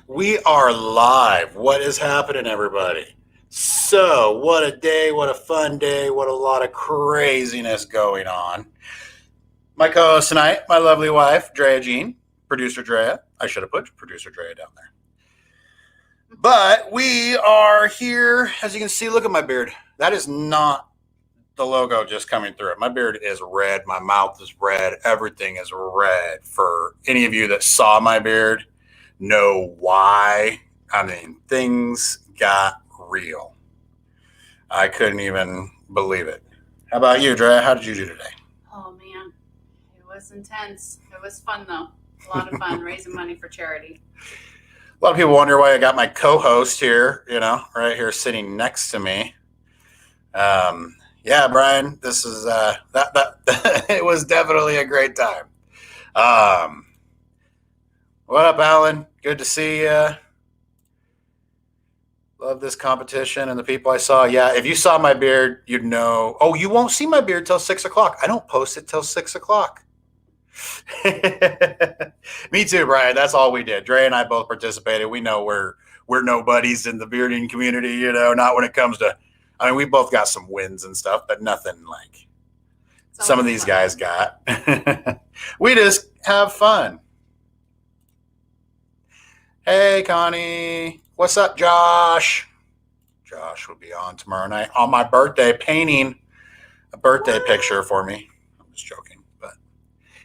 We are live. What is happening, everybody? So, what a day, what a fun day, what a lot of craziness going on. My co host tonight, my lovely wife, Drea Jean, producer Drea. I should have put producer Drea down there. But we are here, as you can see, look at my beard. That is not the logo just coming through it. My beard is red, my mouth is red, everything is red. For any of you that saw my beard, know why. I mean, things got real. I couldn't even believe it. How about you, Drea? How did you do today? Oh man, it was intense. It was fun though. A lot of fun raising money for charity. A lot of people wonder why I got my co-host here, right here sitting next to me. Yeah, Brian, this is that it was definitely a great time. Um, what up, Alan? Good to see you. Love this competition and the people I saw. Yeah, if you saw my beard, you'd know. Oh, you won't see my beard till 6 o'clock. I don't post it till 6 o'clock. Me too, Brian. That's all we did. Dre and I both participated. We know we're nobodies in the bearding community. Not when it comes to. I mean, we both got some wins and stuff, but nothing like some of these guys got. We just have fun. Hey, Connie. What's up, Josh? Josh will be on tomorrow night on my birthday, painting a birthday picture for me. I'm just joking, but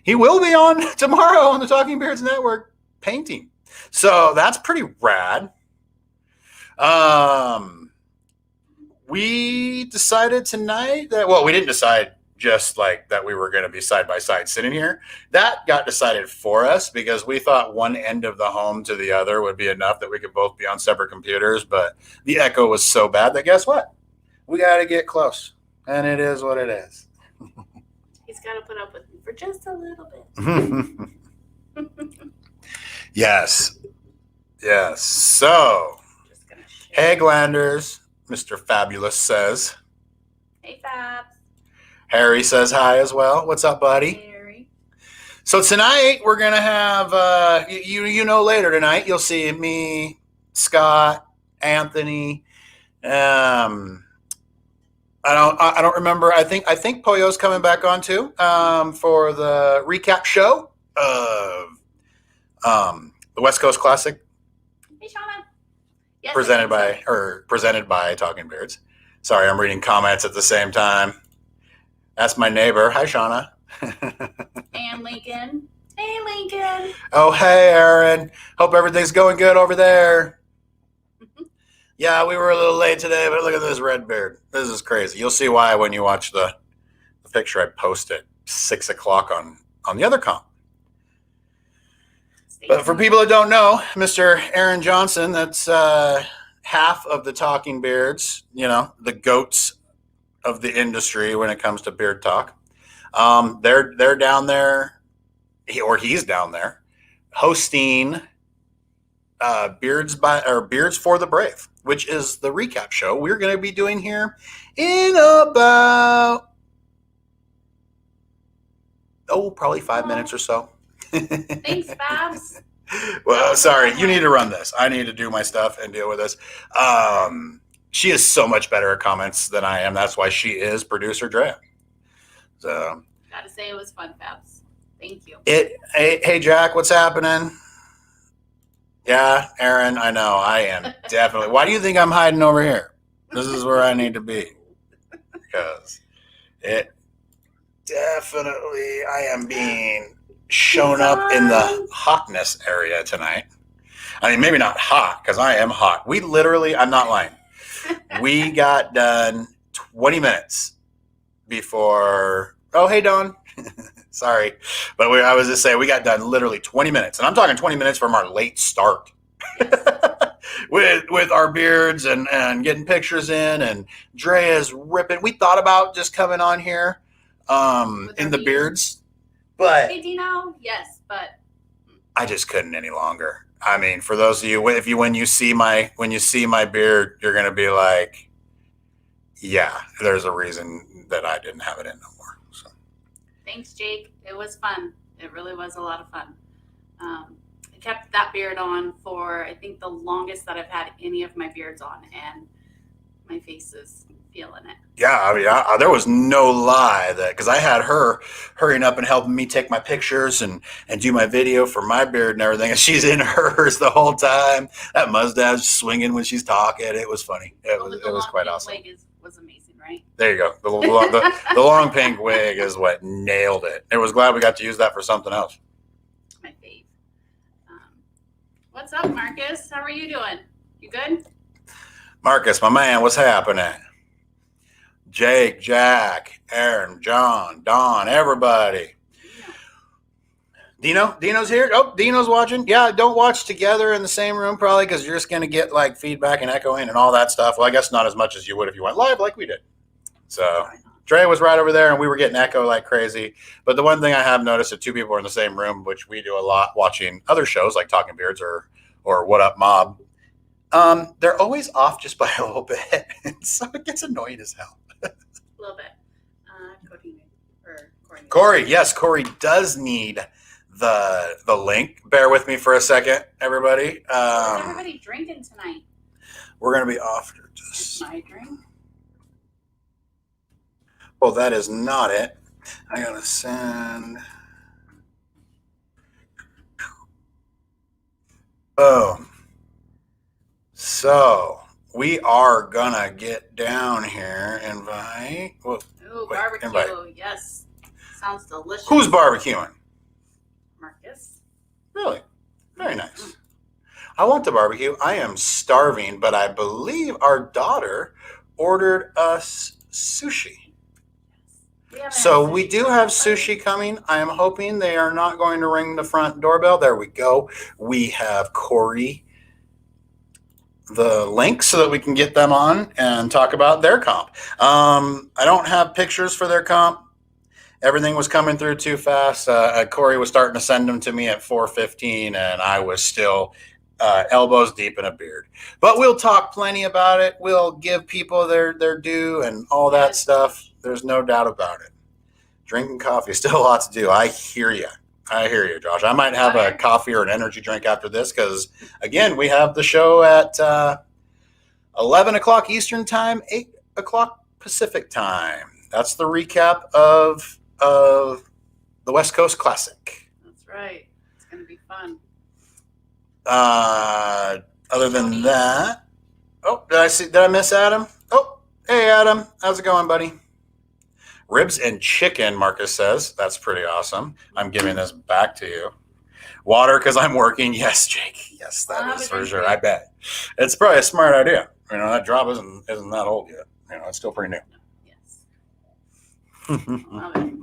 he will be on tomorrow on the Talking Beards Network painting. So that's pretty rad. We decided tonight that, well, we didn't decide just like that we were going to be side by side sitting here. That got decided for us because we thought one end of the home to the other would be enough that we could both be on separate computers. But the echo was so bad that guess what? We got to get close. And it is what it is. He's got to put up with me for just a little bit. Yes. Yes. So, hey, Glanders, Mr. Fabulous says. Hey, Fabs. Harry says hi as well. What's up, buddy? Harry. So tonight we're gonna have later tonight you'll see me, Scott, Anthony. I don't remember. I think Poyo's coming back on too for the recap show of the West Coast Classic. Hey, Shauna. Yes, presented by Talking Beards. Sorry, I'm reading comments at the same time. That's my neighbor. Hi, Shauna. And Lincoln. Hey, Lincoln. Oh, hey, Aaron. Hope everything's going good over there. Yeah, we were a little late today, but look at this red beard. This is crazy. You'll see why when you watch the picture I posted 6 o'clock on the other comp. But for people that don't know, Mr. Aaron Johnson, that's half of the Talking Beards, the goats of the industry when it comes to beard talk. They're down there, he's down there, hosting Beards for the Brave, which is the recap show we're going to be doing here in about probably 5 minutes or so. Thanks, Babs. Well, sorry, you need to run this. I need to do my stuff and deal with this. She is so much better at comments than I am. That's why she is producer Drea. So gotta say it was fun, Babs. Thank you. Hey, Jack, what's happening? Yeah, Aaron, I know. I am definitely. Why do you think I'm hiding over here? This is where I need to be. Because it definitely, I am being shown up in the hotness area tonight. I mean, maybe not hot, because I am hot. We literally, I'm not lying. We got done 20 minutes before. Oh, hey, Dawn. Sorry. But I was just saying, we got done literally 20 minutes. And I'm talking 20 minutes from our late start. with our beards and getting pictures in. And Drea's ripping. We thought about just coming on here in the beards. But hey, Dino. Yes, but I just couldn't any longer. I mean, for those of you, when you see my beard, you're gonna be like, yeah, there's a reason that I didn't have it in no more. So. Thanks, Jake. It was fun. It really was a lot of fun. I kept that beard on for, I think, the longest that I've had any of my beards on, and my face is feeling it. Yeah, I mean, there was no lie that because I had her hurrying up and helping me take my pictures and do my video for my beard and everything, and she's in hers the whole time. That mustache swinging when she's talking. It was funny. It was quite awesome. Was amazing, right? There you go. The long pink wig is what nailed it. It was glad we got to use that for something else. My fave. What's up, Marcus? How are you doing? You good? Marcus, my man, what's happening? Jake, Jack, Aaron, John, Don, everybody. Dino's here. Oh, Dino's watching. Yeah, don't watch together in the same room probably because you're just going to get like feedback and echoing and all that stuff. Well, I guess not as much as you would if you went live like we did. So Dre was right over there and we were getting echo like crazy. But the one thing I have noticed that two people are in the same room, which we do a lot watching other shows like Talking Beards or What Up Mob, they're always off just by a little bit. So it gets annoying as hell. A little bit. Corey, yes, Corey does need the link. Bear with me for a second, everybody. What's everybody drinking tonight? We're going to be off. Just... my drink. Well, that is not it. I got to send... Oh. So... we are gonna get down here. Invite. Ooh, barbecue. Invite. Yes. Sounds delicious. Who's barbecuing? Marcus. Really? Very nice. I want to barbecue. I am starving, but I believe our daughter ordered us sushi. So we do have sushi coming. I am hoping they are not going to ring the front doorbell. There we go. We have Corey the link so that we can get them on and talk about their comp. I don't have pictures for their comp. Everything was coming through too fast. Corey was starting to send them to me at 4:15 and I was still elbows deep in a beard. But we'll talk plenty about it. We'll give people their due and all that stuff. There's no doubt about it. Drinking coffee, still a lot to do. I hear you. Josh. I might have a coffee or an energy drink after this because, again, we have the show at 11 o'clock Eastern time, 8 o'clock Pacific time. That's the recap of the West Coast Classic. That's right. It's going to be fun. Other than that, did I miss Adam? Oh, hey, Adam. How's it going, buddy? Ribs and chicken, Marcus says. That's pretty awesome. I'm giving this back to you. Water because I'm working. Yes, Jake. Yes, that is for sure. I bet. It's probably a smart idea. That job isn't that old yet. It's still pretty new. Yes. Love it.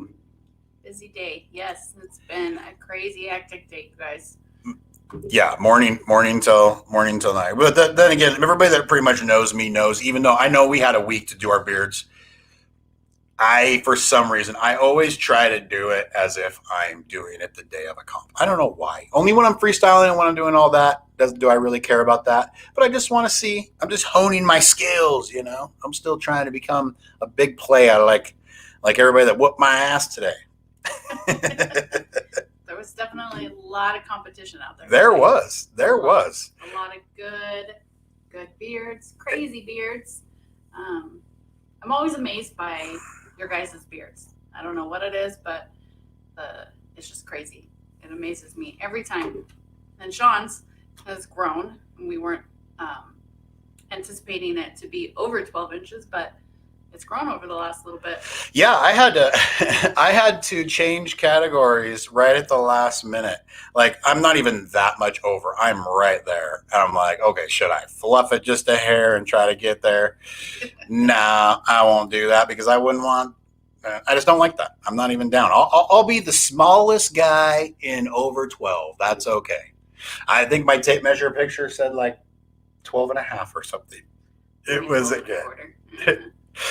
Busy day. Yes, it's been a crazy, hectic day, guys. Yeah, morning till night. But then again, everybody that pretty much knows me knows, even though I know we had a week to do our beards, for some reason, I always try to do it as if I'm doing it the day of a comp. I don't know why. Only when I'm freestyling and when I'm doing all that, do I really care about that. But I just want to see, I'm just honing my skills, I'm still trying to become a big player like everybody that whooped my ass today. There was definitely a lot of competition out there. There was. A lot of good beards, crazy beards. I'm always amazed by your guys' beards. I don't know what it is, but it's just crazy. It amazes me every time. And Sean's has grown, and we weren't anticipating it to be over 12 inches, but it's grown over the last little bit. Yeah, I had to change categories right at the last minute. Like, I'm not even that much over. I'm right there. And I'm like, okay, should I fluff it just a hair and try to get there? Nah, I won't do that because I wouldn't want. I just don't like that. I'm not even down. I'll be the smallest guy in over 12. That's okay. I think my tape measure picture said like 12 and a half or something. It was again.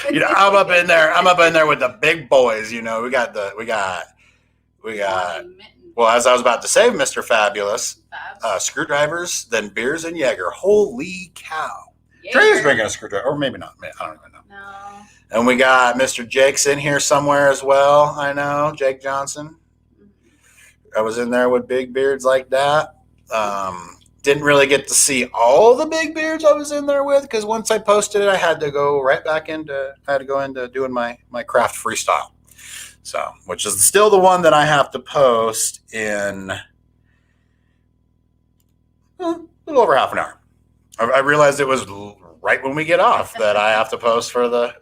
I'm up in there with the big boys. We got well, as I was about to say, Mr. Fabulous, screwdrivers, then beers and Jaeger. Holy cow. Trey's drinking a screwdriver, or maybe not. I don't even know. No. And we got Mr. Jake's in here somewhere as well. I know, Jake Johnson. I was in there with big beards like that. Didn't really get to see all the big beards I was in there with because once I posted it, I had to go into doing my craft freestyle. So, which is still the one that I have to post in a little over half an hour. I realized it was right when we get off that I have to post for that.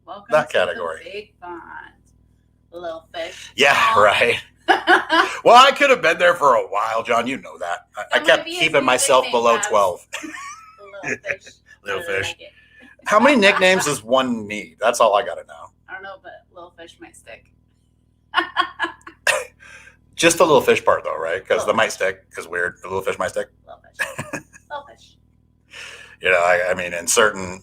Welcome that to category. The big pond, little fish. Yeah, right. Well, I could have been there for a while, John. You know that. I kept keeping myself below 12. Little fish. Little I really fish. like it. How many nicknames does one need? That's all I got to know. I don't know, but little fish might stick. Just the little fish part, though, right? Because the might stick is weird. The little fish might stick. Little fish. Little fish. You know, I mean, in certain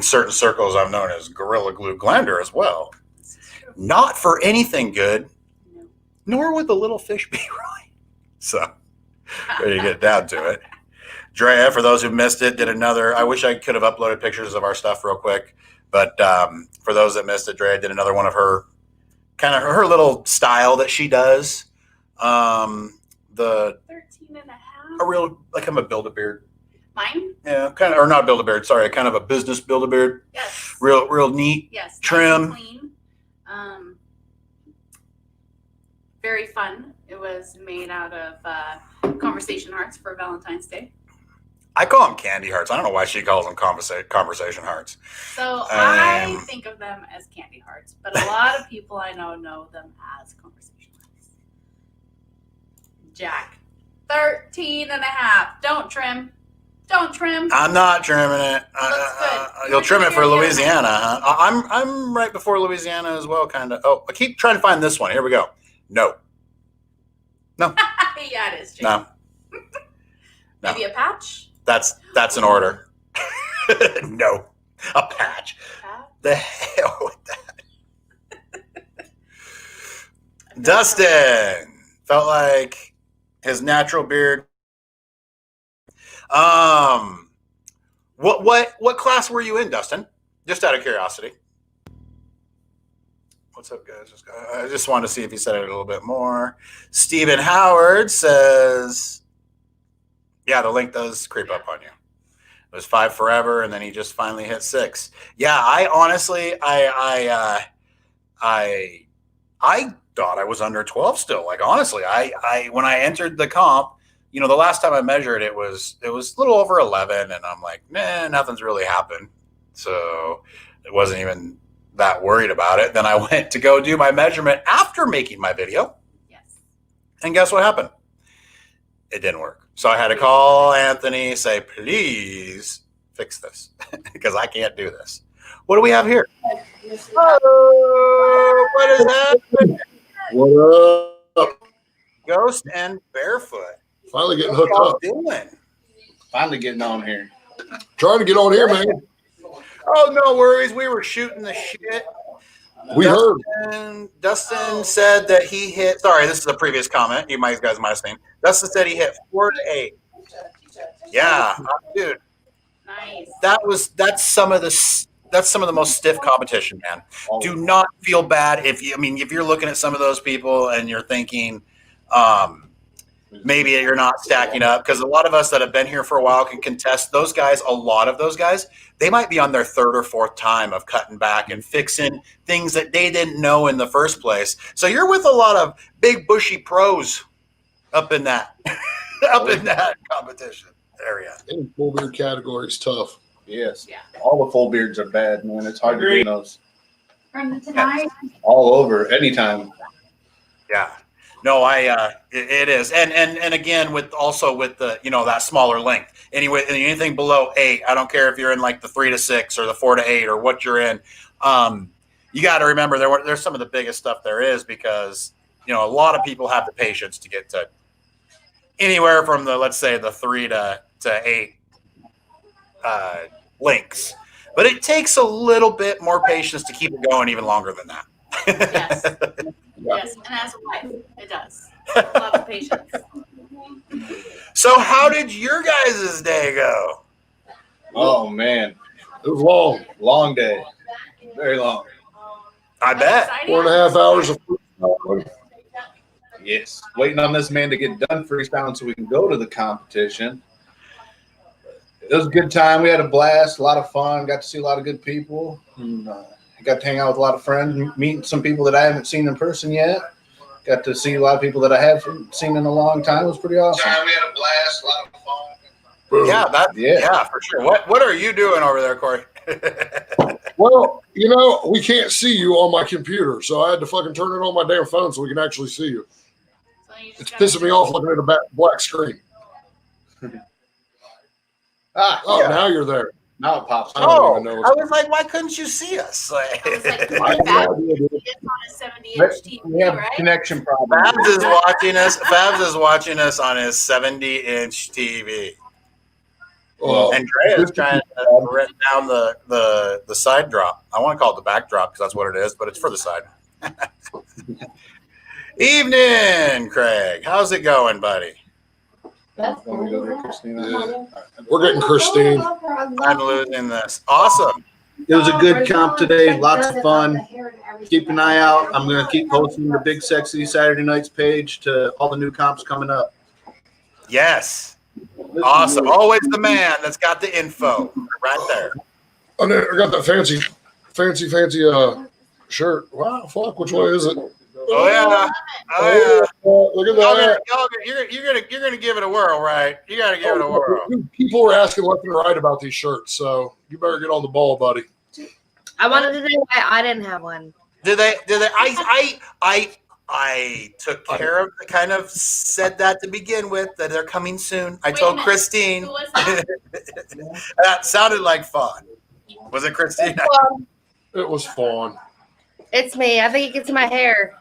circles, I'm known as Gorilla Glue Glander as well. This is true. Not for anything good, No. nor would the little fish be right. So, ready to get down to it. Drea, for those who missed it, did another. I wish I could have uploaded pictures of our stuff real quick, but for those that missed it, Drea did another one of her her little style that she does. The 13 and a half. a real like I'm a Build-A-Beard. Mine? Yeah, kind of, or not Build-A-Beard. Sorry, kind of a business Build-A-Beard. Yes. Real neat. Yes. Trim. Nice and clean. Very fun. It was made out of conversation hearts for Valentine's Day. I call them candy hearts. I don't know why she calls them conversation hearts. So I think of them as candy hearts, but a lot of people I know them as conversation hearts. Jack, 13 and a half. Don't trim. Don't trim. I'm not trimming it. Looks good. You'll trim it for Yeah. Louisiana, huh? I'm right before Louisiana as well, kind of. Oh, I keep trying to find this one. Here we go. No. Yeah, it is. Jake. No. No. Maybe a patch? That's an order. No. A patch. Patch? The hell with that. Dustin felt like his natural beard. What class were you in, Dustin? Just out of curiosity. What's up, guys? I just wanted to see if he said it a little bit more. Stephen Howard says, yeah, the link does creep up on you. It was 5 forever, and then he just finally hit 6. Yeah, I honestly, I thought I was under 12 still. Like, honestly, I when I entered the comp, you know, the last time I measured it was a little over 11, and I'm like, nah, nothing's really happened. So it wasn't even that worried about it. Then I went to go do my measurement after making my video. Yes. And guess what happened? It didn't work. So I had to call Anthony, say, please fix this because I can't do this. What do we have here? Oh, what is happening? What up? Ghost and Barefoot. Finally getting What hooked y'all up. doing? Finally getting on here. Trying to get on here, man. Oh, no worries. We were shooting the shit. We heard. Dustin said that he hit. Sorry, this is a previous comment. You guys might have seen. Dustin said he hit 4 to 8. Yeah, dude. Nice. That's some of the most stiff competition, man. Do not feel bad if you're looking at some of those people and you're thinking, maybe you're not stacking up, because a lot of us that have been here for a while can contest those guys. A lot of those guys, they might be on their 3rd or 4th time of cutting back and fixing things that they didn't know in the first place. So you're with a lot of big bushy pros up in that competition area. Any full beard category is tough. Yes. Yeah. All the full beards are bad, man. It's hard to Agreed. do those. From tonight. All over, anytime. Yeah. No, it is. And again, with the, that smaller length. Anyway, anything below 8, I don't care if you're in like the 3 to 6 or the 4 to 8 or what you're in. You got to remember there's some of the biggest stuff there is, because, a lot of people have the patience to get to anywhere from let's say the 3 to 8 links. But it takes a little bit more patience to keep it going even longer than that. Yes. Yes. And as a wife, it does. A lot of patience. So how did your guys' day go? Oh, man. It was long. Long day. Very long. I bet. Exciting? 4.5 hours of freestyle. Yes. Waiting on this man to get done freestyling so we can go to the competition. It was a good time. We had a blast, a lot of fun. Got to see a lot of good people. And, got to hang out with a lot of friends, meet some people that I haven't seen in person yet. Got to see a lot of people that I haven't seen in a long time. It was pretty awesome. We had a blast, a lot of fun. Yeah, for sure. What are you doing over there, Corey? Well, we can't see you on my computer, so I had to fucking turn it on my damn phone so we can actually see you. So you just It's gotta pissing me off looking at a black screen. Oh, Yeah. now you're there. Now it pops I up. don't even know I what's was like, why couldn't you see us? I was like, I have Fab no idea, dude. is on a 70-inch TV, We have right? connection problems. Fabs is watching us on his 70-inch TV. Andrea's trying to rent down the side drop. I want to call it the back drop because that's what it is, but it's for the side. Evening, Craig. How's it going, buddy? That's Want me to go there, Christina? Yeah. We're getting Christine. I'm losing this. Awesome. It was a good comp today. Lots of fun. Keep an eye out. I'm going to keep posting the Big Sexy Saturday Nights page to all the new comps coming up. Yes. Awesome. Always the man that's got the info right there. I got that fancy shirt. Wow, fuck, which way is it? Oh yeah. Oh Look at yeah. that. You're gonna give it a whirl, right? You gotta give it a whirl. People were asking left and right about these shirts, so you better get on the ball, buddy. I wanted to know why I didn't have one. Did they I took care of kind of said that to begin with, that they're coming soon. I Wait a told minute. Christine. Who was that? That sounded like fun. Was it Christine? Well, It was fun. it's me. I think it gets in my hair.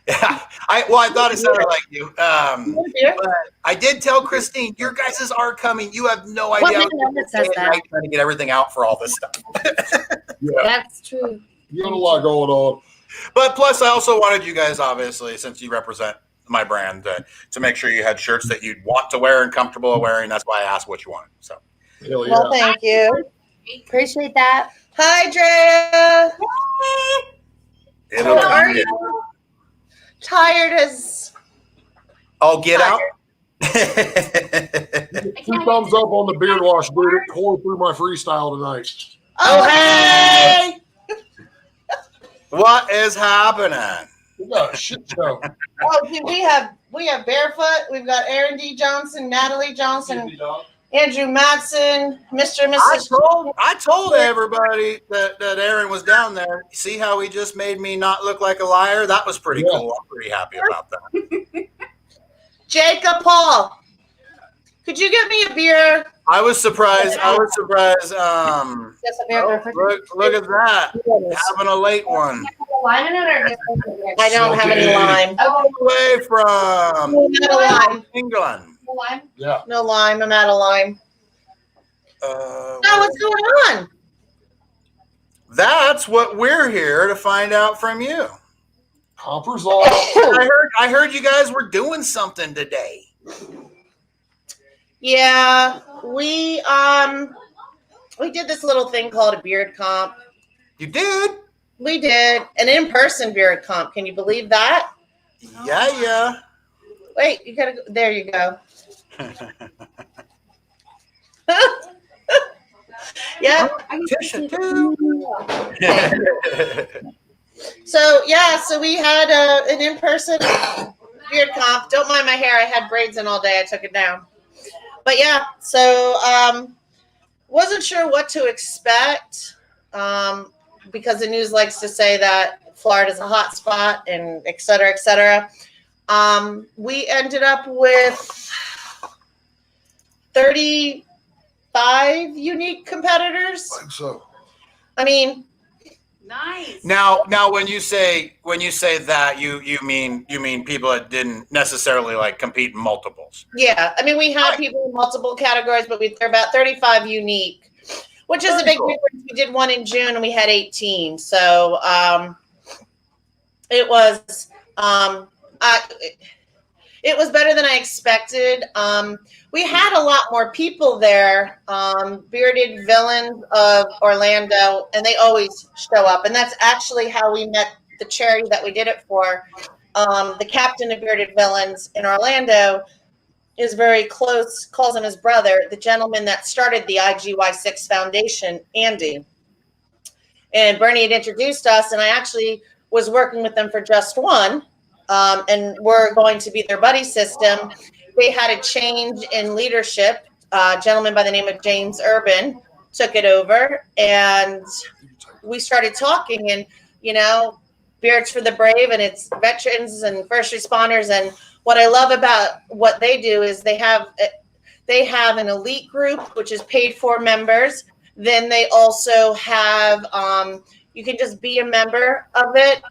Yeah. I thought it sounded like you. But I did tell Christine, your guys' are coming. You have no What idea. man that says that? Trying to get everything out for all this stuff. Yeah, That's true. you got a lot going on. But plus, I also wanted you guys, obviously, since you represent my brand, to make sure you had shirts that you'd want to wear and comfortable wearing. That's why I asked what you wanted. So Hell yeah. Well, thank you. Appreciate that. Hi, Drea. it'll How are be you? Tired as Oh, get out. Two thumbs up on the beard wash, dude. It tore through my freestyle tonight. oh hey. What is happening? We got a shit show. Oh, dude, we have Barefoot. We've got Aaron D. Johnson, Natalie Johnson, Andrew Matson, Mr. and Mrs. I told everybody that Aaron was down there. See how he just made me not look like a liar? That was pretty Yeah. cool. I'm pretty happy about that. Jacob Paul. Could you get me a beer? I was surprised. Just a beer. Look at that. Having a late one. Lime in it or just I don't have any lime. All the way from I'm out of lime. England. lime? Yeah. No lime. I'm out of lime. No, what's going on? That's what we're here to find out from you. Compers all. I heard you guys were doing something today. Yeah, we did this little thing called a beard comp. You did? We did an in-person beard comp. Can you believe that? Yeah. Wait, you gotta go. There you go. Yeah. Tisha too. So we had an in-person beard comp. Don't mind my hair. I had braids in all day. I took it down. But yeah, so wasn't sure what to expect because the news likes to say that Florida's a hot spot and et cetera, et cetera. We ended up with 35 unique competitors. So I mean, Nice. Now, when you say that, you mean people that didn't necessarily like compete in multiples. yeah. I mean, we had people in multiple categories, but they're about 35 unique, which is a big Cool. difference. We did one in June and we had 18. So it was it was better than I expected. We had a lot more people there, bearded villains of Orlando, and they always show up. And that's actually how we met the charity that we did it for. the captain of Bearded Villains in Orlando, is very close, calls him his brother, the gentleman that started the IGY6 Foundation, Andy. And Bernie had introduced us, and I actually was working with them for just one, and we're going to be their buddy system. They had a change in leadership. A gentleman by the name of James Urban took it over, and we started talking, and, you know, Beards for the Brave, and it's veterans and first responders. And what I love about what they do is they have an elite group, which is paid for members. Then they also have, you can just be a member of it.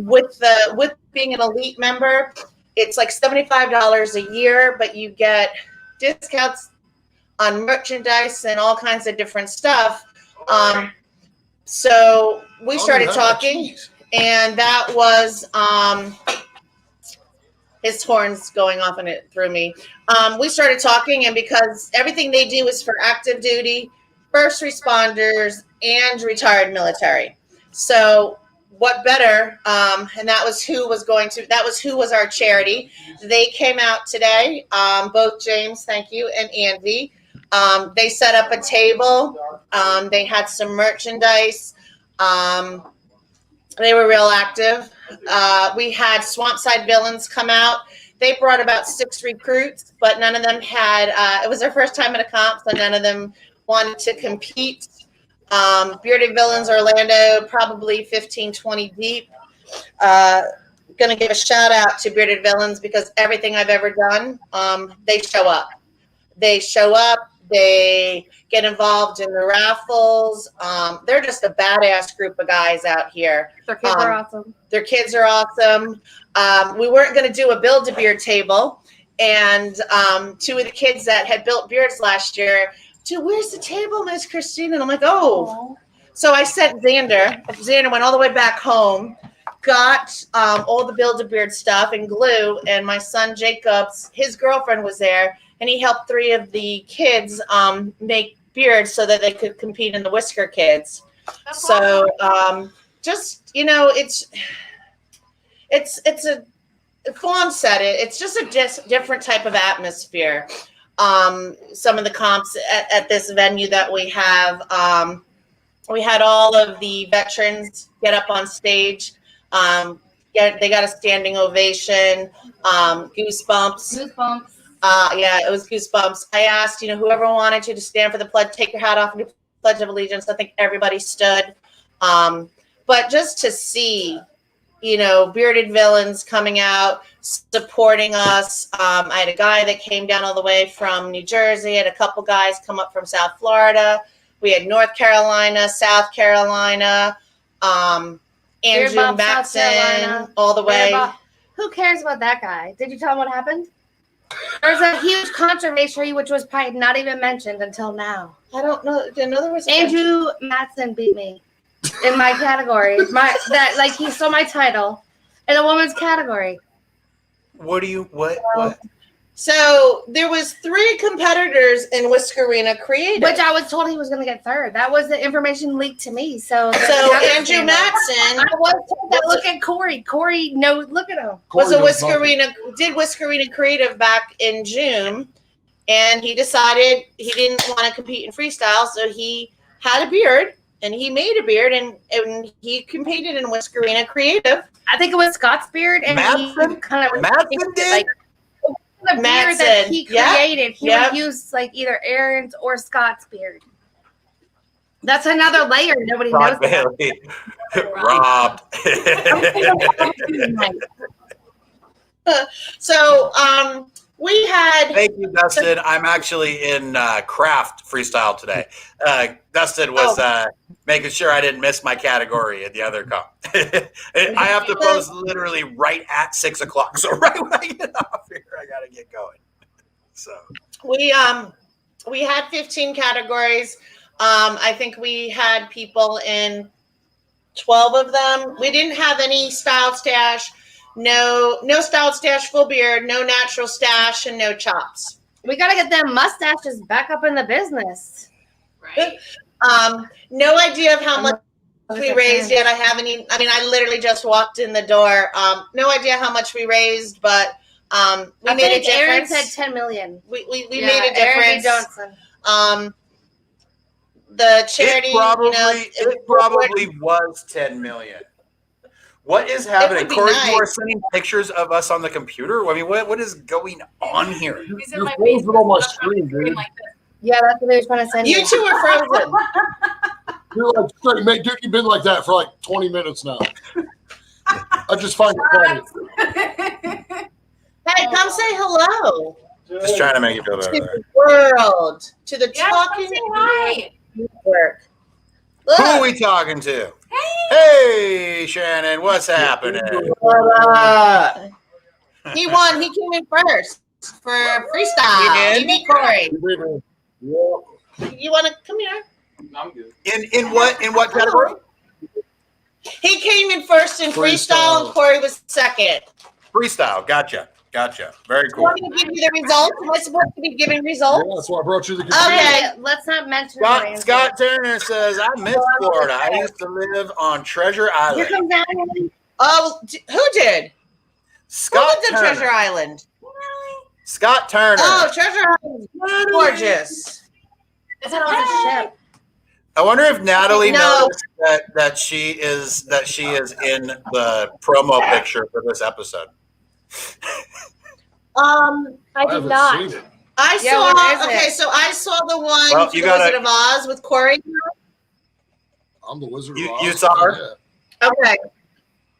With being an elite member, it's like $75 a year, but you get discounts on merchandise and all kinds of different stuff. So we started talking, and that was his horns going off, and it threw me. We started talking, and because everything they do is for active duty, first responders, and retired military. So what better? And that was who was our charity. They came out today, both James, thank you, and Andy. They set up a table. They had some merchandise. They were real active. We had Swampside Villains come out. They brought about 6 recruits, but none of them had, it was their first time at a comp, so none of them wanted to compete. Bearded Villains Orlando, probably 15, 20 deep. Going to give a shout out to Bearded Villains because everything I've ever done, they show up. They get involved in the raffles. They're just a badass group of guys out here. Their kids are awesome. Their kids are awesome. We weren't going to do a Build-A-Beard table. And 2 of the kids that had built beards last year, where's the table, Miss Christine? And I'm like, oh. So I sent Xander. Xander went all the way back home, got all the Build-A-Beard stuff and glue. And my son Jacob's, his girlfriend was there. And he helped 3 of the kids make beards so that they could compete in the Whisker Kids. That's So awesome. just, you know, it's a, Fawn said it, it's just a different type of atmosphere. Some of the comps at this venue that we have, we had all of the veterans get up on stage. They got a standing ovation, goosebumps. Yeah, it was goosebumps. I asked, whoever wanted to stand for the pledge, take your hat off and do Pledge of Allegiance. I think everybody stood. But just to see, Bearded Villains coming out, supporting us. I had a guy that came down all the way from New Jersey. I had a couple guys come up from South Florida. We had North Carolina, South Carolina, Andrew Bump, South Matson, Carolina. all the way. Who cares about that guy? Did you tell him what happened? There's a huge controversy, which was probably not even mentioned until now. I don't know. Didn't know there was a Andrew Matson beat me in my category. He stole my title in a woman's category. What? So there was 3 competitors in Whiskerina Creative. Which I was told he was going to get 3rd. That was the information leaked to me. So Andrew Matson I was told that. Look at Corey. Corey, no, look at him. was a Whiskerina Creative back in June, and he decided he didn't want to compete in freestyle, so he had a beard and he made a beard and he competed in Whiskerina Creative. I think it was Scott's beard, and Matson? he kind of Matson did? the beard that Matson. he Yep. created. He Yep. would use either Aaron's or Scott's beard. That's another layer nobody knows Rod about. Bailey. Robbed. So we had Thank you, Dustin. I'm actually in craft freestyle today. Dustin was making sure I didn't miss my category in the other comp. I have to post literally right at 6 o'clock. So right when I get off here, I got to get going. So we had 15 categories. I think we had people in 12 of them. We didn't have any style stash. No style stash, full beard, no natural stash, and no chops. We got to get them mustaches back up in the business. Right? No idea of how much we raised yet. I haven't even, I mean, I literally just walked in the door. No idea how much we raised, but we I made a think Aaron difference. said 10 million. We Yeah, made a Aaron difference. Johnson. The charity, It probably was 10 million. What is happening? would be Corey, nice. you are sending pictures of us on the computer? I mean, what is going on here? He's in You're my frozen basement, on my so I'm screen, dude. like this. Yeah, that's what they were trying to send You you. two are frozen. You're like straight, mate, dude, you've been like that for like 20 minutes now. I just find it funny. Hey, come say hello Just trying to make you feel to better. the world, to the Yeah, Talking say hi. Network. Who are Look, we talking to? Hey, Shannon, what's happening? he won. He came in first for freestyle. He did? You beat Corey. Yeah. You want to come here? I'm good. In what category? He came in first in freestyle, and Corey was second. Freestyle. Gotcha. Very You cool. want me to give you the results? Am I supposed to be giving Yeah, results? that's why I brought you the computer. Okay. Hey, let's not mention her name. Scott Turner says, I miss Florida. I used to live on Treasure Here Island. comes Natalie. Oh, who did? Scott Who did the Turner. Treasure Island? Scott Turner. Oh, Treasure Island. Gorgeous. I thought it was a ship. I wonder if Natalie No. knows that she is in the promo picture for this episode. I did haven't not. seen it. I Yeah, what is saw. it? Okay, so I saw the one Well, for you the gotta- Wizard of Oz with Corey. I'm the Wizard You- of Oz. you saw her? Yeah. Okay.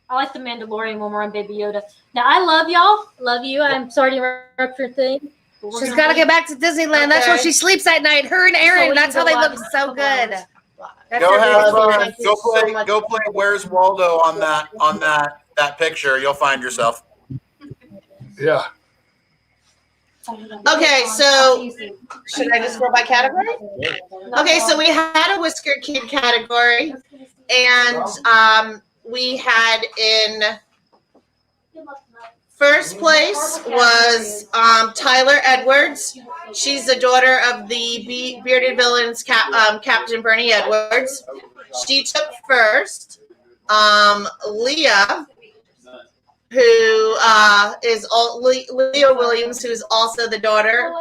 I like the Mandalorian when we're on Baby Yoda. Now I love y'all. Love you. I'm sorry to interrupt your thing. but we're She's gonna got to wait. get back to Disneyland. That's where Okay. she sleeps at night. Her and Aaron. we That's can how they go look live in a so couple good. hours. That's Go her have beautiful. fun. fun. Thank you Go so play. much. Go play. Where's Waldo on that picture? You'll find yourself. Yeah. Okay, so should I just go by category? Okay, so we had a Whisker Kid category, and we had in first place was Tyler Edwards. She's the daughter of the Bearded Villains Captain Bernie Edwards. She took first. Leah, who is Leah Williams, who's also the daughter.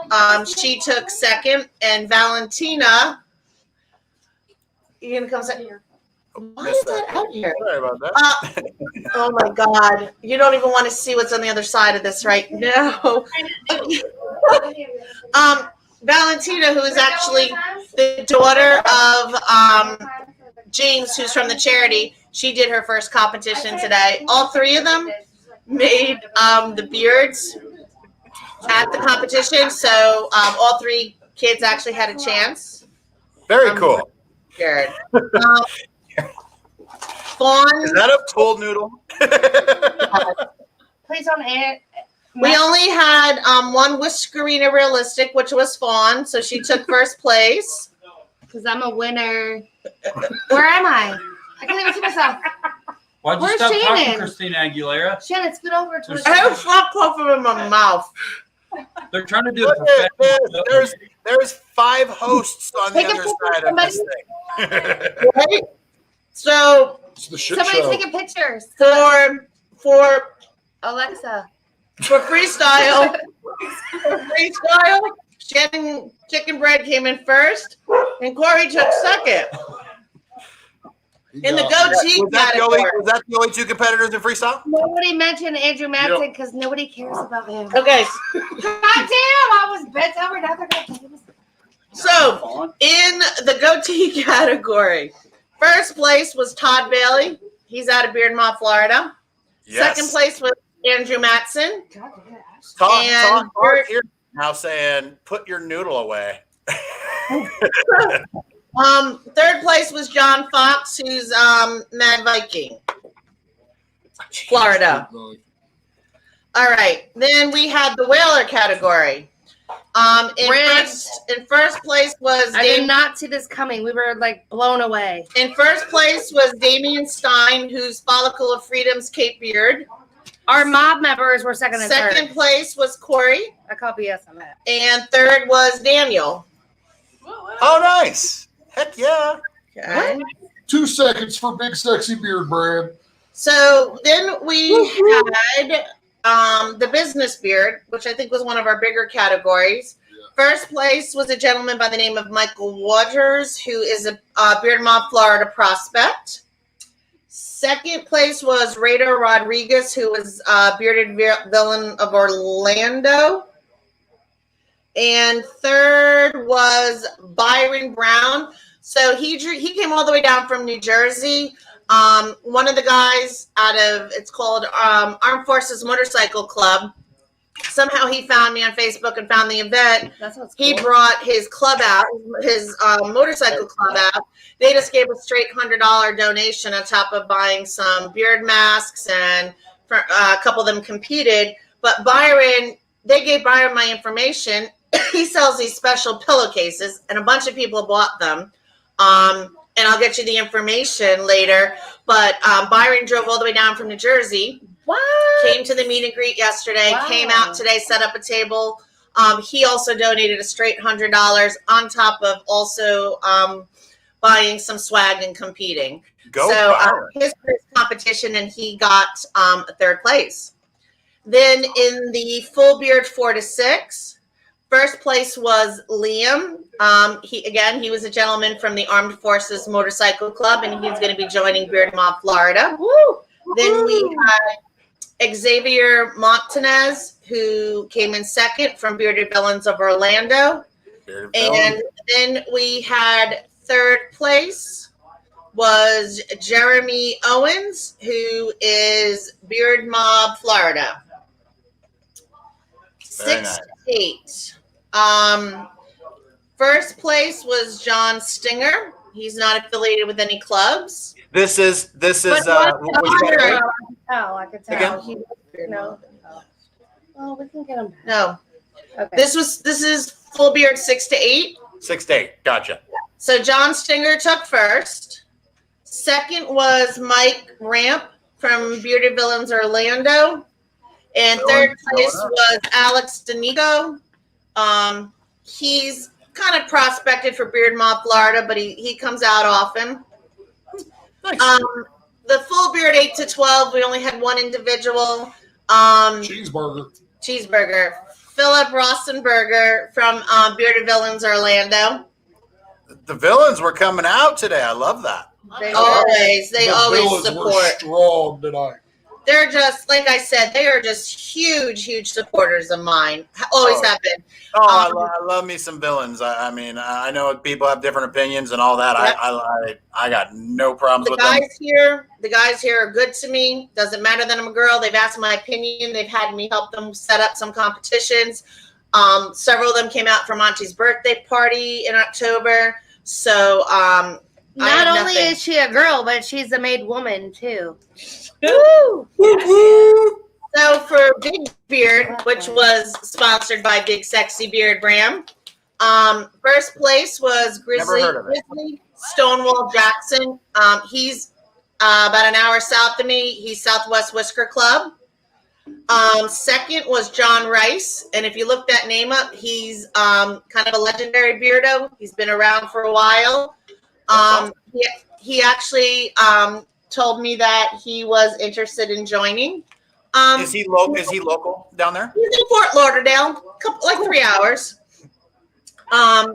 She took second, and Valentina. You gonna come second? Why is that out here? Sorry about that. Oh my God! You don't even want to see what's on the other side of this right now. Valentina, who is actually the daughter of James, who's from the charity. She did her first competition today. All three of them made the beards at the competition, so all three kids actually had a chance. Very cool. Scared. Fawn. Is that a pool noodle? Please don't air. We only had one Whiskerina Realistic, which was Fawn, so she took first place. Because I'm a winner. Where am I? I can't even see myself. Why'd you Where's stop talking, Shannon? Christina Aguilera? Shannon, scoot over to I have frog puffin in my mouth. They're trying to do Look the at this. professional. There's 5 hosts on the Take a other picture, side of this thing. Right? So It's the shit Somebody show. taking pictures. for Alexa. freestyle, Shannon Chicken Bread came in first, and Corey took second. He In the got- goatee Was that the only 2 competitors in freestyle? Nobody mentioned Andrew Matson because nobody cares about him. Okay, God damn, I was bent over. Now they're gonna take us. so in the goatee category, first place was Todd Bailey. He's out of Beardmont, Florida. Second place was Andrew Matson. God damn. And Talk here now saying, put your noodle away. Third place was John Fox, who's Mad Viking, Florida. All right. Then we had the whaler category. In first place was I did not see this coming. We were like blown away. in first place was Damian Stein, who's Follicle of Freedom's Cape Beard. Our mob members were second and Second third. place was Corey, I copy yes on that. and third was Daniel. Woo, woo. Oh, nice. Heck yeah. Okay. 2 seconds for Big Sexy Beard Brand. So then we had the business beard, which I think was one of our bigger categories. First place was a gentleman by the name of Michael Waters, who is a Beard Mob, Florida prospect. Second place was Raider Rodriguez, who was a bearded villain of Orlando. And third was Byron Brown. So he came all the way down from New Jersey. One of the guys it's called Armed Forces Motorcycle Club. Somehow he found me on Facebook and found the event. That's what's He cool. brought his club out, his motorcycle club out. They just gave a straight $100 donation on top of buying some beard masks, and a couple of them competed. But Byron, they gave Byron my information. He sells these special pillowcases, and a bunch of people bought them. And I'll get you the information later. But Byron drove all the way down from New Jersey. What? Came to the meet and greet yesterday. Wow. Came out today, set up a table. He also donated a straight $100 on top of also buying some swag and competing. Go So Byron. his first competition, and he got third place. Then in the full beard 4 to 6, first place was Liam. He was a gentleman from the Armed Forces Motorcycle Club, and he's going to be joining Beard Mob, Florida. Woo! Then we had Xavier Montanez, who came in second from Bearded Villains of Orlando. And then we had third place was Jeremy Owens, who is Beard Mob, Florida. Very 6 to 8. First place was John Stinger. He's not affiliated with any clubs. This is But what you what's got? Oh, I could tell. Again? He, no. Oh, we can get him. No, Okay. this is full beard 6 to 8. 6 to 8. Gotcha. So John Stinger took first. Second was Mike Ramp from Bearded Villains Orlando. And third place was Alex Danico. He's kind of prospected for Beard Mob, Florida, but he comes out often. Nice. The full beard 8 to 12, we only had one individual. Cheeseburger. Cheeseburger. Philip Rosenberger from Bearded Villains Orlando. The villains were coming out today. I love that. They Always. They The always Villas were support. strong tonight. They're just, like I said, they are just huge supporters of mine. Always have been. Oh, I love me some villains. I mean, I know people have different opinions and all that. Yep. I got no problems The with them. guys here are good to me. Doesn't matter that I'm a girl. They've asked my opinion. They've had me help them set up some competitions. Several of them came out for Monty's birthday party in October. So I Not have only nothing. is she a girl, but she's a made woman too. So for Big Beard, which was sponsored by Big Sexy Beard Brand, first place was Grizzly heard of it. Stonewall Jackson. He's about an hour south of me. He's Southwest Whisker Club. Second was John Rice, and if you look that name up, he's kind of a legendary beardo. He's been around for a while. He actually told me that he was interested in joining. Is he local down there? He's in Fort Lauderdale, like 3 hours. I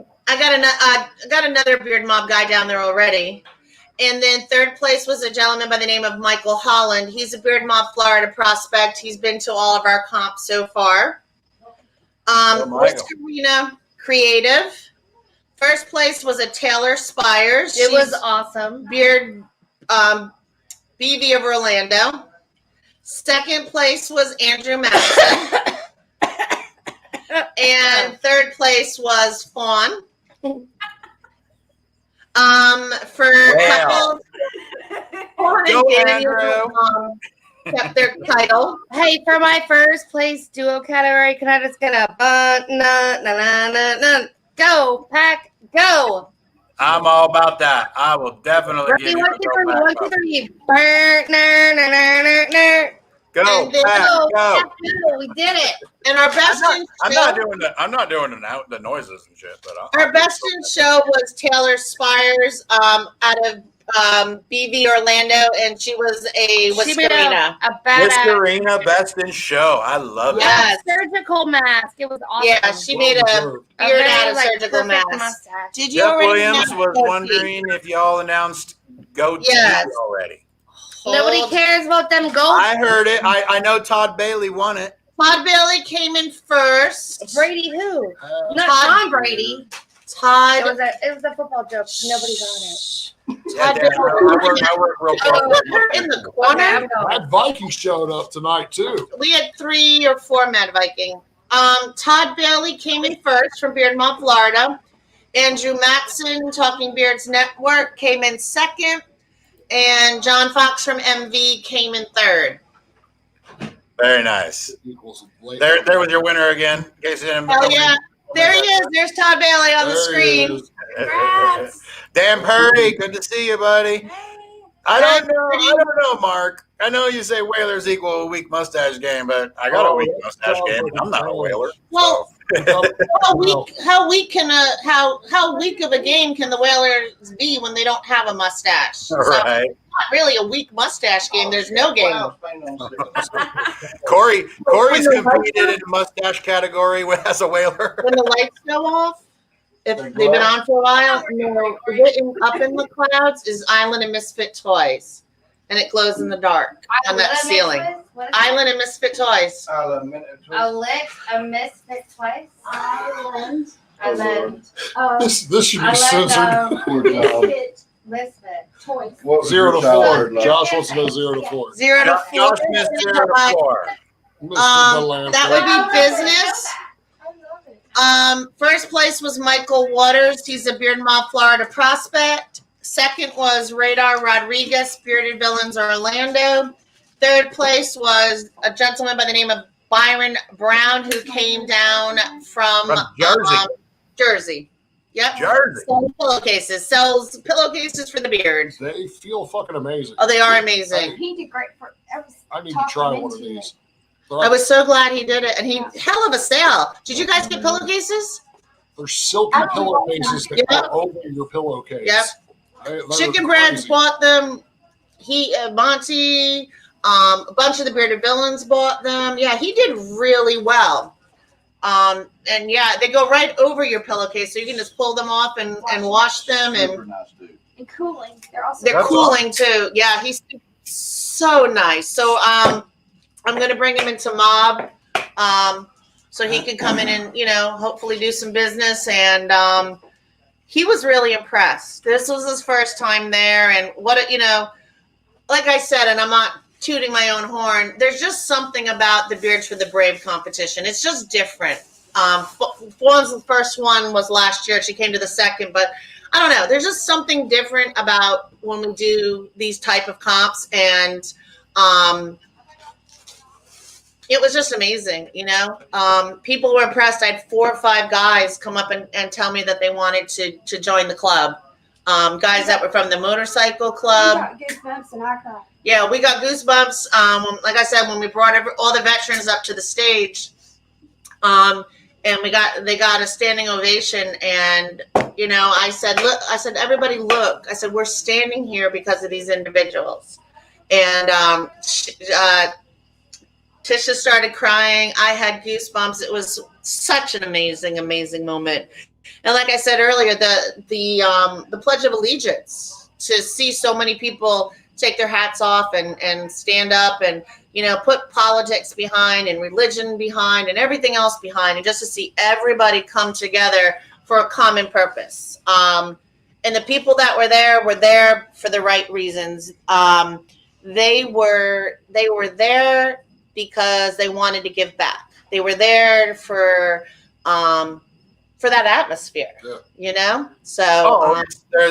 got another Beard Mob guy down there already. And then third place was a gentleman by the name of Michael Holland. He's a Beard Mob, Florida prospect. He's been to all of our comps so far. West Arena Creative. First place was a Taylor Spires. It was She's awesome. Beard BV of Orlando. Second place was Andrew Madison. And third place was Fawn. For couples, Fawn Go, and Daniel Andrew. kept their title. Hey, for my first place duo category, can I just get a go, pack, go? I'm all about that. I will definitely give Ready, you 1, a 2, 3, go 1, back. 2, 3. Burn, Go, And then Pat, Go, go. Pack, go. We did it. And our best in I'm not doing the noises and shit, but our best in show was Taylor Spires out of BV Orlando, and she was a She made Whiskerina. a Miss badass Arena, best in show. I love Yes. surgical mask. It was awesome. Yeah, she made a Well-deserved. A beard very, out of like, surgical perfect mask. mustache. Did it. you Jeff already Williams announce was goatee? wondering if y'all announced goatee Yes. already. Nobody Hold. cares about them goats. I heard it. I know Todd Bailey won it. Todd Bailey came in first. Brady who? Not Todd- Tom Brady. Todd. It was a football joke. Nobody got it. Yeah, Todd Dan, Bailey. I work real close. Oh, in the corner. Okay, I'm going. Mad Viking showed up tonight too. We had 3 or 4 Mad Viking. Todd Bailey came in first from Beardmont, Florida. Andrew Matson, Talking Beards Network, came in second. And John Fox from MV came in third. Very nice. Equals late. There was your winner again. In case you didn't- Hell yeah. There he is. There's Todd Bailey on the There he screen. is. Congrats. Dan Purdy, good to see you, buddy. I don't know, Mark. I know you say Whalers equal a weak mustache game, but I got a weak mustache game. I'm not a Whaler. Well, Oh, how weak of a game can the Whalers be when they don't have a mustache? So it's Right. not really a weak mustache game. There's no game. Corey's competed in the mustache category as a Whaler. When the lights go off, if they've been on for a while, no, written up in the clouds is Island and Misfit Toys, and it glows in the dark on that ceiling. Island and Misfit Toys. A misfit twice. Island. And then this should be censored. misfit. Toys. 0 to 4. Josh wants to know 0 to 4. 0 to 4. Josh missed 0 to 4. That would be business. I love it. First place was Michael Waters. He's a Beardmont, Florida prospect. Second was Radar Rodriguez, Bearded Villains Orlando. Third place was a gentleman by the name of Byron Brown, who came down from Jersey. Jersey. Yep. Jersey. Sells sells pillowcases for the beard. They feel fucking amazing. Oh, they are amazing. He did great for every. I need to try one of these. I was so glad he did it, and he hell of a sale. Did you guys get pillowcases? They're silky pillowcases that Yep. go over your pillowcase. Yep. They're Chicken Breads crazy. bought them. Monty, a bunch of the Bearded Villains bought them. Yeah, he did really well. And yeah, they go right over your pillowcase, so you can just pull them off and wash them, and And cooling. They're also. they're That's cooling too. Yeah, he's so nice. So I'm gonna bring him into Mob, so he can come in and hopefully do some business. And he was really impressed. This was his first time there, and like I said, and I'm not tooting my own horn, there's just something about the Beards for the Brave competition. It's just different. Fawn's first one was last year. She came to the second, but I don't know. There's just something different about when we do these type of comps, and it was just amazing. People were impressed. I had 4 or 5 guys come up and tell me that they wanted to join the club. Guys that were from the motorcycle club. Goosebumps and I cried. Yeah, we got goosebumps. Like I said, when we brought all the veterans up to the stage, and they got a standing ovation. And I said, look, everybody look. I said, we're standing here because of these individuals. And Tisha started crying. I had goosebumps. It was such an amazing, amazing moment. And like I said earlier, the Pledge of Allegiance, to see so many people take their hats off and stand up and, put politics behind and religion behind and everything else behind, and just to see everybody come together for a common purpose. And the people that were there for the right reasons. They were there because they wanted to give back. They were there for that atmosphere, So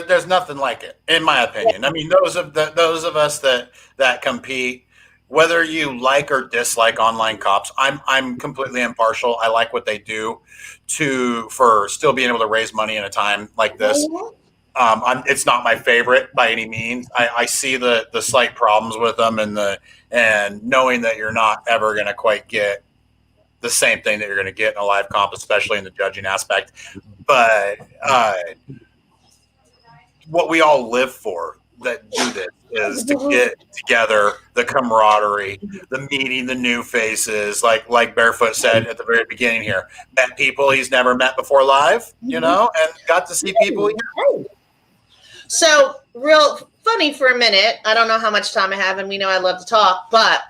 There's nothing like it, in my opinion. I mean, those of us that compete, whether you like or dislike online cops, I'm completely impartial. I like what they do for still being able to raise money in a time like this. It's not my favorite by any means. I see the slight problems with them, and knowing that you're not ever going to quite get the same thing that you're going to get in a live comp, especially in the judging aspect. But what we all live for that do this is to get together, the camaraderie, the meeting, the new faces. Like Barefoot said at the very beginning here, met people he's never met before live, you know, and got to see people. So, real funny for a minute. I don't know how much time I have, and we know I love to talk, but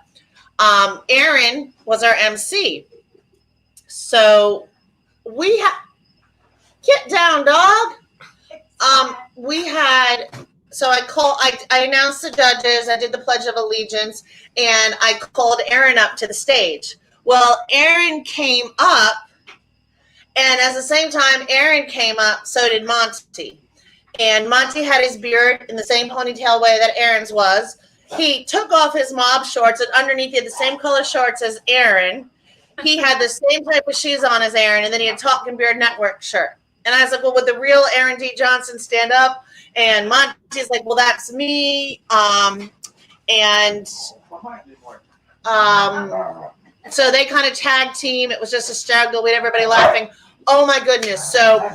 Aaron was our MC. So we had get down, dog. We had. So I announced the judges, I did the Pledge of Allegiance, and I called Aaron up to the stage. Well, Aaron came up, and at the same time Aaron came up, so did Monty. And Monty had his beard in the same ponytail way that Aaron's was. He took off his mob shorts, and underneath he had the same color shorts as Aaron. He had the same type of shoes on as Aaron, and then he had Talking Beard Network shirt. And I was like, well, would the real Aaron D. Johnson stand up? And Monty's like, well, that's me. So they kind of tag team. It was just a struggle. We had everybody laughing. Oh my goodness. So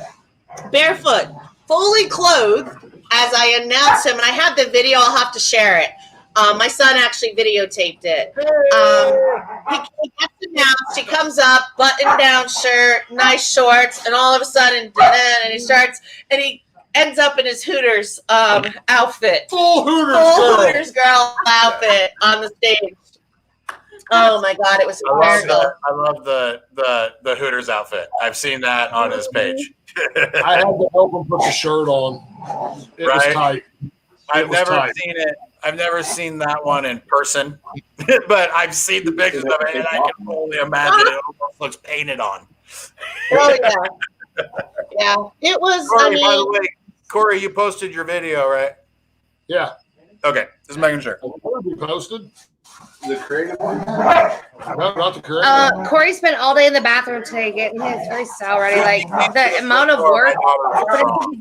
Barefoot, fully clothed, as I announced him, and I have the video. I'll have to share it. My son actually videotaped it. He gets announced. He comes up, button-down shirt, nice shorts, and all of a sudden, and he ends up in his Hooters outfit. Full Hooters Girl outfit on the stage. Oh my God, it was hysterical. I love the Hooters outfit. I've seen that on his page. I had to help him put the shirt on. It was Right? tight. I've never seen it. I've never seen that one in person, but I've seen the pictures of it, and I can only imagine it almost looks painted on. Oh yeah, yeah. It was. Corey, by the way, Corey, you posted your video, right? Yeah. Okay, just making sure. Will be posted. The creative one? No, not the correct. Corey spent all day in the bathroom today getting his face cell ready. Like the amount of work. Oh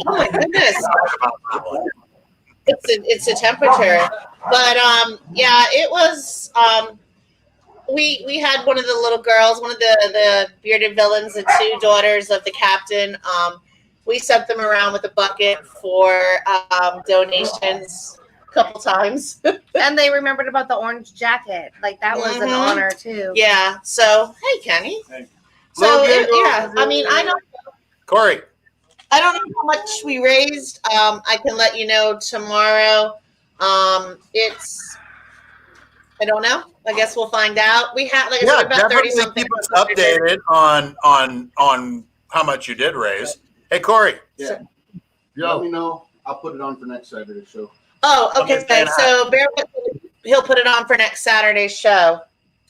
my goodness. It's a temperature, but yeah, it was. We had one of the little girls, one of the bearded villains, the two daughters of the captain. We sent them around with a bucket for donations a couple times. And they remembered about the orange jacket. Like that was an honor too. Yeah. So hey, Kenny. Hey. So yeah, I mean, Corey. I don't know how much we raised. I can let you know tomorrow. I don't know. I guess we'll find out. We had like I said, about 30 definitely something. keep us updated on how much you did raise. Hey, Corey. Yeah. Yo. Let me know. I'll put it on for next Saturday's show. Oh, okay. Okay, So he'll put it on for next Saturday's show.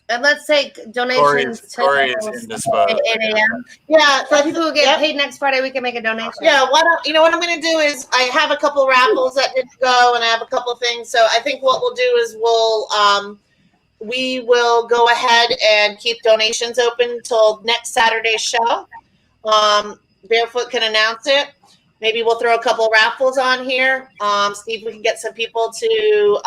And let's take donations Corey is indisposed. at 8 a.m. Yeah. For people who get Yep. paid next Friday, we can make a donation. Yeah, what I'm going to do is I have a couple raffles that didn't go, and I have a couple things. So I think what we'll do is we will go ahead and keep donations open until next Saturday's show. Barefoot can announce it. Maybe we'll throw a couple raffles on here. See if we can get some people to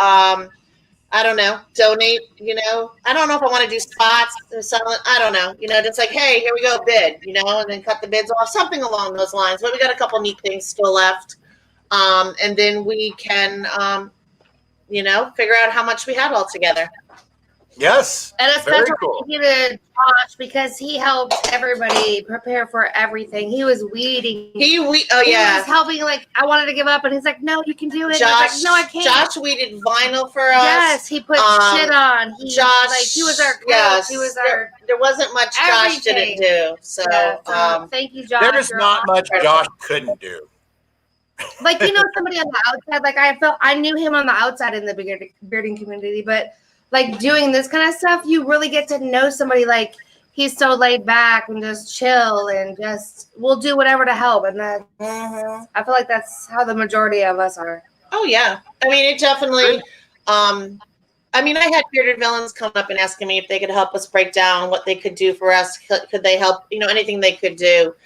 I don't know, donate, I don't know if I want to do spots or something. I don't know, just like, hey, here we go, bid, and then cut the bids off, something along those lines. But we got a couple neat things still left. And then we can, figure out how much we had all together. Yes. And a Very special cool. thank you to Josh because he helped everybody prepare for everything. He was weeding. He was helping. Like I wanted to give up, and he's like, "No, you can do it." Josh, I was like, "No, I can't." Josh weeded vinyl for us. Yes, he put shit on. He was our coach. Yes, he was our. There wasn't much Josh didn't do. So, thank you, Josh. There's not much Josh couldn't do. Like somebody on the outside. Like I knew him on the outside in the bearding community, but like doing this kind of stuff, you really get to know somebody. Like he's so laid back and just chill and just will do whatever to help. And that I feel like that's how the majority of us are. Oh yeah, I mean it definitely. I had bearded villains come up and asking me if they could help us break down what they could do for us. Could they help? Anything they could do.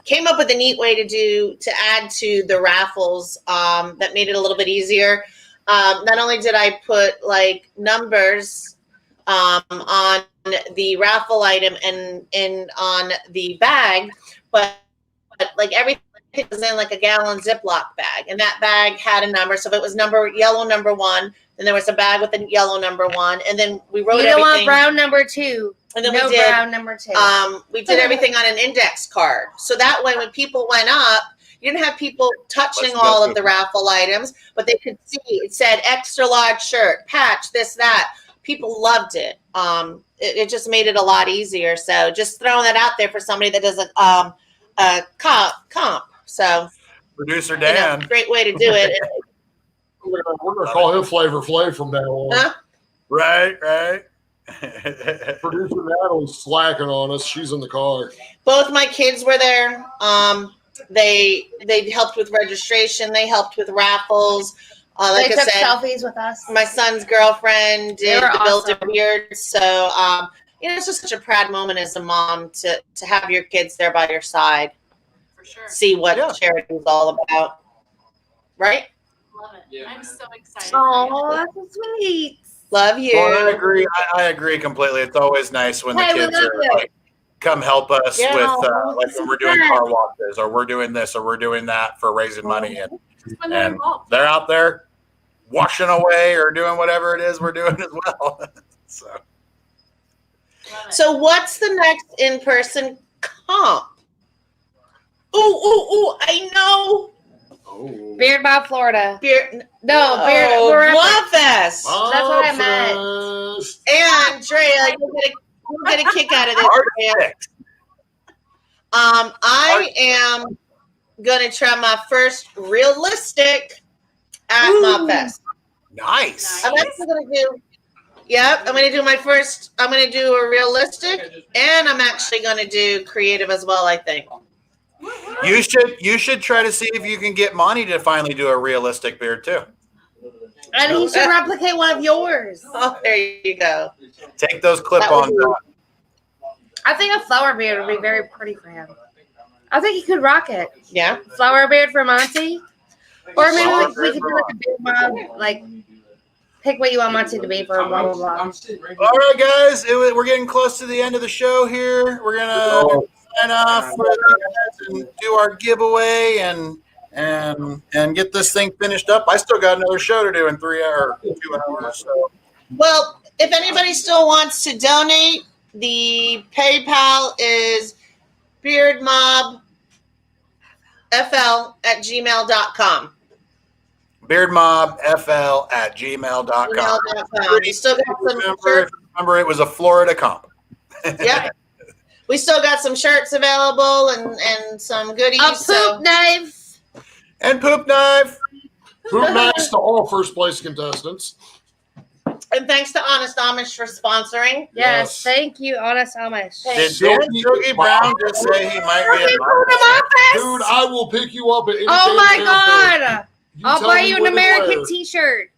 Came up with a neat way to add to the raffles that made it a little bit easier. Not only did I put like numbers on the raffle item and on the bag, but like everything it was in like a gallon Ziploc bag, and that bag had a number. So if it was yellow number 1, then there was a bag with a yellow number 1, and then we wrote You don't want everything. brown number 2. And then No we did brown number 2. we did everything on an index card. So that way when people went up, you didn't have people touching all of the raffle items, but they could see it said extra large shirt, patch, this, that. People loved it. It just made it a lot easier. So just throwing that out there for somebody that does a comp. So Producer you know, Dan. great way to do it. We're gonna call him Flavor Flav from now on. Huh? Right. Producer Natalie's slacking on us. She's in the car. Both my kids were there. They helped with registration. They helped with raffles. Like They I took said, selfies with us. my son's girlfriend did were the Build a awesome. Beard. So, it's just such a proud moment as a mom to have your kids there by your side, For sure. see what Yeah. charity is all about. Right? Love it. Yeah, I'm man. so excited. Oh, that's so sweet. Love you. Well, I agree. I agree completely. It's always nice when the Hey, we kids love are you. like, come help us Yeah. with like when we're doing car washes, or we're doing this, or we're doing that for raising money, and When they're And- involved. they're out there washing away or doing whatever it is we're doing as well. So Love it. So, what's the next in-person comp? Ooh, I know. Oh. Beard Bob, Florida. Beer, No, Beard. We're Blobfest. That's what I meant. Fest. And Drea, you'll get a kick out of this. Drea. Architect. I am gonna try my first realistic at Ooh. Mobfest. Nice. I'm actually gonna do. Yep, I'm gonna do my first. I'm gonna do a realistic, and I'm actually gonna do creative as well. I think. You should try to see if you can get Monty to finally do a realistic beard too. And he should replicate one of yours. Oh, there you go. Take those clip-ons That would out. I think a flower beard would be very pretty for him. I think he could rock it. Yeah. Flower beard for Monty. Or maybe Flower we beard could for do like a beard mob, like pick what you want Monty to be for blah blah blah. All right, guys, we're getting close to the end of the show here. We're gonna sign off and do our giveaway and get this thing finished up. I still got another show to do in 3 hours, 2 hours. So Well, if anybody still wants to donate, the PayPal is beardmobfl@gmail.com. beardmobfl@gmail.com. We still got some shirts. Remember, it was a Florida comp. Yeah. We still got some shirts available and some goodies. A So poop knife. And poop knife. Poop nice to all first place contestants. and thanks to Honest Amish for sponsoring. Yes, thank you, Honest Amish. Did Silky Dan Silky Brown just say he might be Okay, a put him off Dude, I will pick you up at any Oh damn my airport. god! I'll tell buy me you an when to American wear. t-shirt.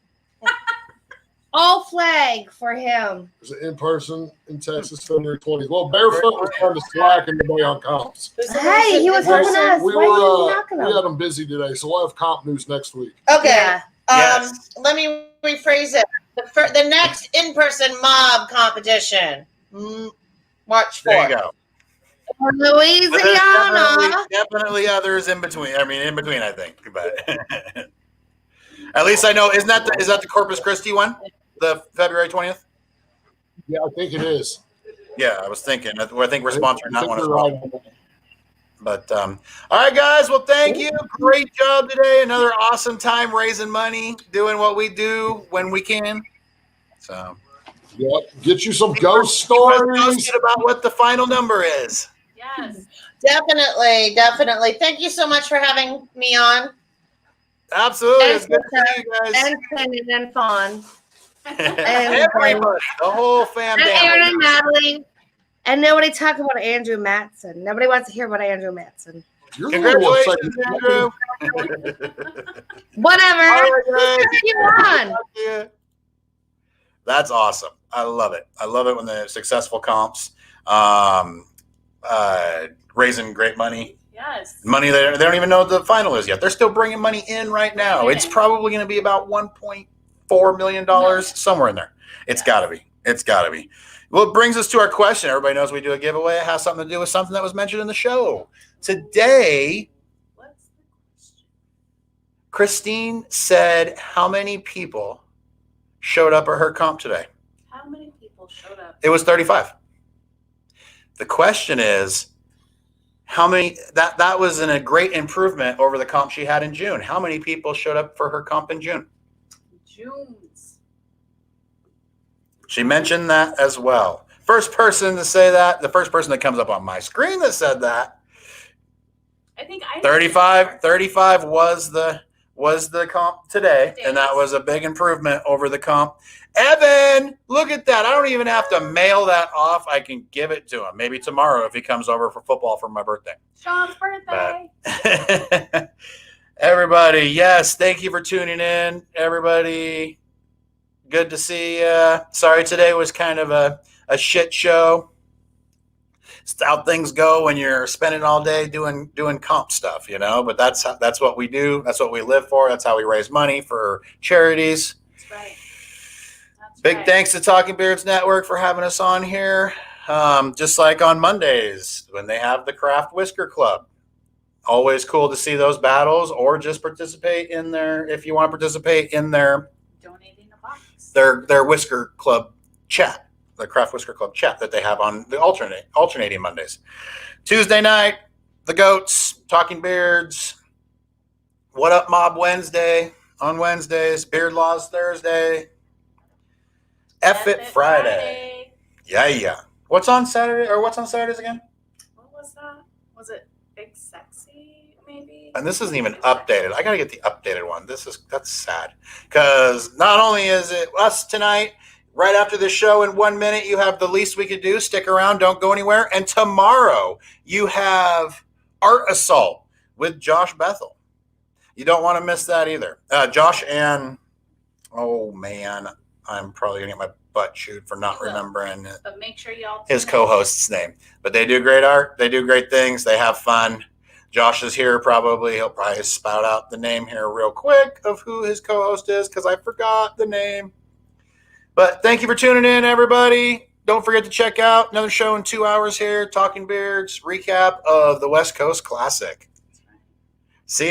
All flag for him. There's an in-person in Texas February 20th. Well, Barefoot was kind of slacking today on comps. Hey, he was helping us. We Why are you were knocking we him? had them busy today, so we'll have comp news next week. Okay. Yeah. Yes. Let me rephrase it. The next in-person mob competition, March 4th. There you go. There's Louisiana. definitely others in between. I mean, in between, I think. But at least I know. Is that the Corpus Christi one? The February 20th? Yeah, I think it is. Yeah, I was thinking. I think we're sponsoring that I think one as you're well. right. But all right, guys. Well, thank you. Great job today. Another awesome time raising money, doing what we do when we can. So, Yep. Get you some ghost let's stories. get about what the final number is. Yes. Definitely. Thank you so much for having me on. Absolutely. It's good to see you guys. And Brandon and Fawn. Everybody, the whole fam. And Aaron and family. Natalie. And nobody talk about Andrew Matson. Nobody wants to hear about Andrew Matson. You're the one Congratulations, saying- Andrew. Whatever. All right, guys. You on. Yeah. That's awesome. I love it. I love it when the successful comps, raising great money. Yes. Money they don't even know what the final is yet. They're still bringing money in right now. It's probably going to be about $1.4 million, somewhere in there. It's got to be. It's got to be. Well, it brings us to our question. Everybody knows we do a giveaway. It has something to do with something that was mentioned in the show. Today, What's Christine said how many people showed up at her comp today? How many people showed up? It was 35. The question is, how many, that was a great improvement over the comp she had in June. How many people showed up for her comp in June? June's. She mentioned that as well. First person to say that, the first person that comes up on my screen that said that, I think I 35 was the comp today, and that was a big improvement over the comp. Evan, look at that. I don't even have to mail that off. I can give it to him. Maybe tomorrow if he comes over for football for my birthday. Sean's birthday. Everybody, yes, thank you for tuning in. Everybody, good to see you. Sorry today was kind of a shit show. It's how things go when you're spending all day doing comp stuff, you know, but that's what we do. That's what we live for. That's how we raise money for charities. That's right. That's Big right. thanks to Talking Beards Network for having us on here. Just like on Mondays when they have the Craft Whisker Club. Always cool to see those battles, or just participate in their, if you want to participate in their Donating a box. their Whisker Club chat, the Craft Whisker Club chat that they have on the alternating Mondays. Tuesday night, the Goats, Talking Beards, What Up Mob Wednesday on Wednesdays, Beard Laws Thursday, F It Friday. Yeah. What's on Saturday, or what's on Saturdays again? What was that? Was it Big Sexy, maybe? And this isn't even updated. I got to get the updated one. That's sad. Because not only is it us tonight, right after the show in 1 minute, you have The Least We Could Do. Stick around. Don't go anywhere. And tomorrow, you have Art Assault with Josh Bethel. You don't want to miss that either. Josh and, oh, man, I'm probably going to get my butt chewed for not remembering it. But make sure y'all His tune in. co-host's name. But they do great art. They do great things. They have fun. Josh is here probably. He'll probably spout out the name here real quick of who his co-host is because I forgot the name. But thank you for tuning in, everybody. Don't forget to check out another show in 2 hours here, Talking Beards, recap of the West Coast Classic.